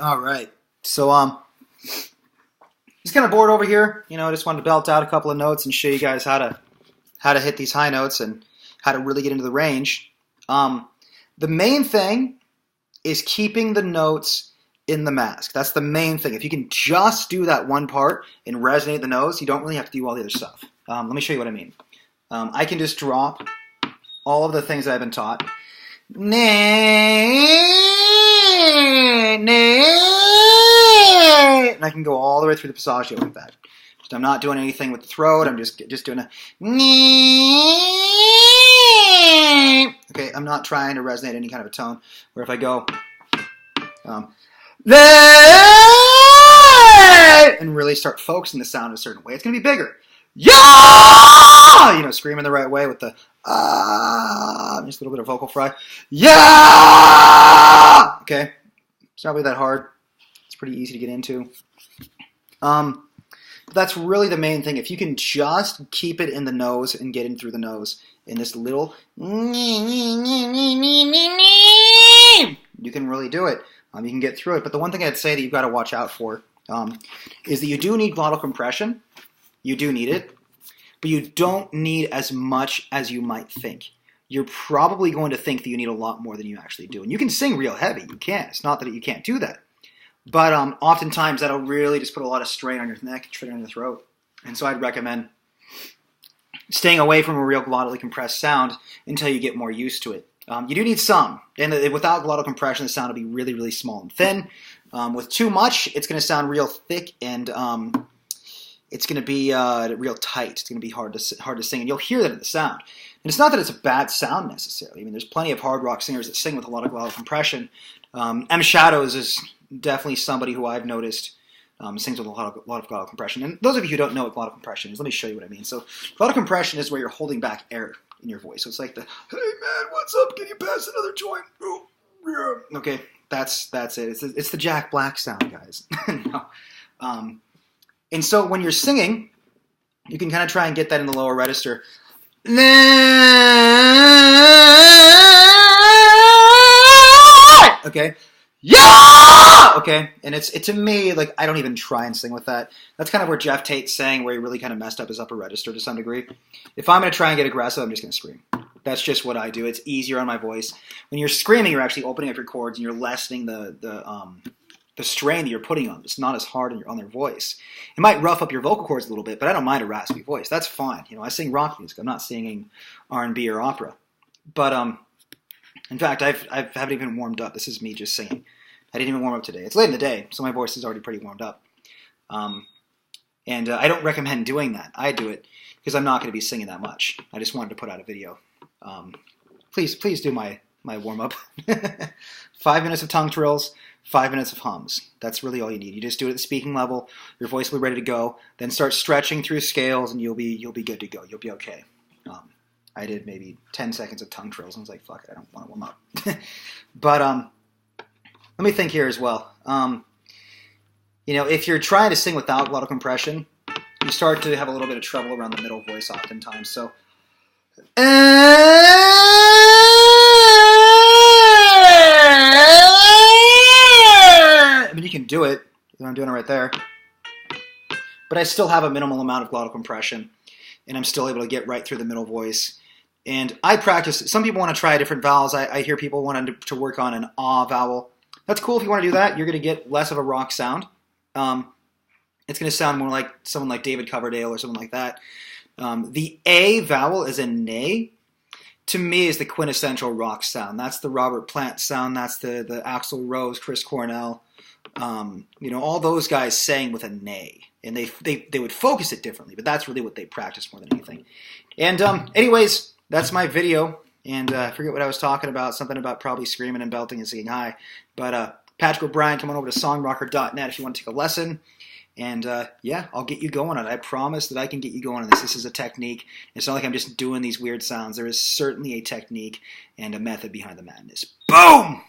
All right. So just kind of bored over here. You know, I just wanted to belt out a couple of notes and show you guys how to hit these high notes and how to really get into the range. The main thing is keeping the notes in the mask. That's the main thing. If you can just do that one part and resonate the nose, you don't really have to do all the other stuff. Let me show you what I mean. I can just drop all of the things that I've been taught. And I can go all the way through the passaggio like that. I'm not doing anything with the throat. I'm just doing a. Okay, I'm not trying to resonate any kind of a tone. Where if I go, and really start focusing the sound in a certain way, it's going to be bigger. Yeah, you know, screaming the right way with the just a little bit of vocal fry. Yeah. Okay, it's not really that hard. It's pretty easy to get into. But that's really the main thing. If you can just keep it in the nose and get in through the nose in this little, you can really do it. You can get through it. But the one thing I'd say that you've got to watch out for is that you do need glottal compression. You do need it. But you don't need as much as you might think. You're probably going to think that you need a lot more than you actually do. And you can sing real heavy. You can. It's not that you can't do that. But oftentimes that'll really just put a lot of strain on your neck, strain on your throat. And so I'd recommend staying away from a real glottally compressed sound until you get more used to it. You do need some. And without glottal compression, the sound will be really, really small and thin. With too much, it's going to sound real thick and it's going to be real tight. It's going to be hard to sing. And you'll hear that in the sound. And it's not that it's a bad sound necessarily. I mean, there's plenty of hard rock singers that sing with a lot of glottal compression. M. Shadows is definitely somebody who I've noticed sings with a lot of glottal compression. And those of you who don't know what glottal compression is, let me show you what I mean. So glottal compression is where you're holding back air in your voice. So it's like the, hey man, what's up? Can you pass another joint? Oh, yeah. Okay, that's it. It's the Jack Black sound, guys. No. And so when you're singing, you can kind of try and get that in the lower register. Okay. Yeah! Okay. And it's to me, like, I don't even try and sing with that. That's kind of where Jeff Tate sang, where he really kind of messed up his upper register to some degree. If I'm going to try and get aggressive, I'm just going to scream. That's just what I do. It's easier on my voice. When you're screaming, you're actually opening up your chords and you're lessening the strain that you're putting on. It's not as hard on their voice. It might rough up your vocal cords a little bit, but I don't mind a raspy voice. That's fine. You know, I sing rock music. I'm not singing R&B or opera. But in fact, I haven't even warmed up. This is me just singing. I didn't even warm up today. It's late in the day, so my voice is already pretty warmed up. And I don't recommend doing that. I do it because I'm not going to be singing that much. I just wanted to put out a video. Please do my warm-up. 5 minutes of tongue trills, 5 minutes of hums. That's really all you need. You just do it at the speaking level. Your voice will be ready to go. Then start stretching through scales, and you'll be good to go. You'll be okay. I did maybe 10 seconds of tongue trills, and I was like, fuck it, I don't want to warm up. But let me think here as well. You know, if you're trying to sing without glottal compression, you start to have a little bit of trouble around the middle voice oftentimes. So, I mean, you can do it. I'm doing it right there. But I still have a minimal amount of glottal compression, and I'm still able to get right through the middle voice. And I practice. Some people want to try different vowels. I hear people want to work on an ah vowel. That's cool if you want to do that. You're going to get less of a rock sound. It's going to sound more like someone like David Coverdale or something like that. The A vowel is a nay. To me, is the quintessential rock sound. That's the Robert Plant sound. That's the Axl Rose, Chris Cornell. You know, all those guys sang with a nay. And they would focus it differently, but that's really what they practice more than anything. And anyways, that's my video. And I forget what I was talking about. Something about probably screaming and belting and singing high. But Patrick O'Brien, come on over to songrocker.net if you want to take a lesson. And yeah, I'll get you going on it. I promise that I can get you going on this. This is a technique. It's not like I'm just doing these weird sounds. There is certainly a technique and a method behind the madness. Boom!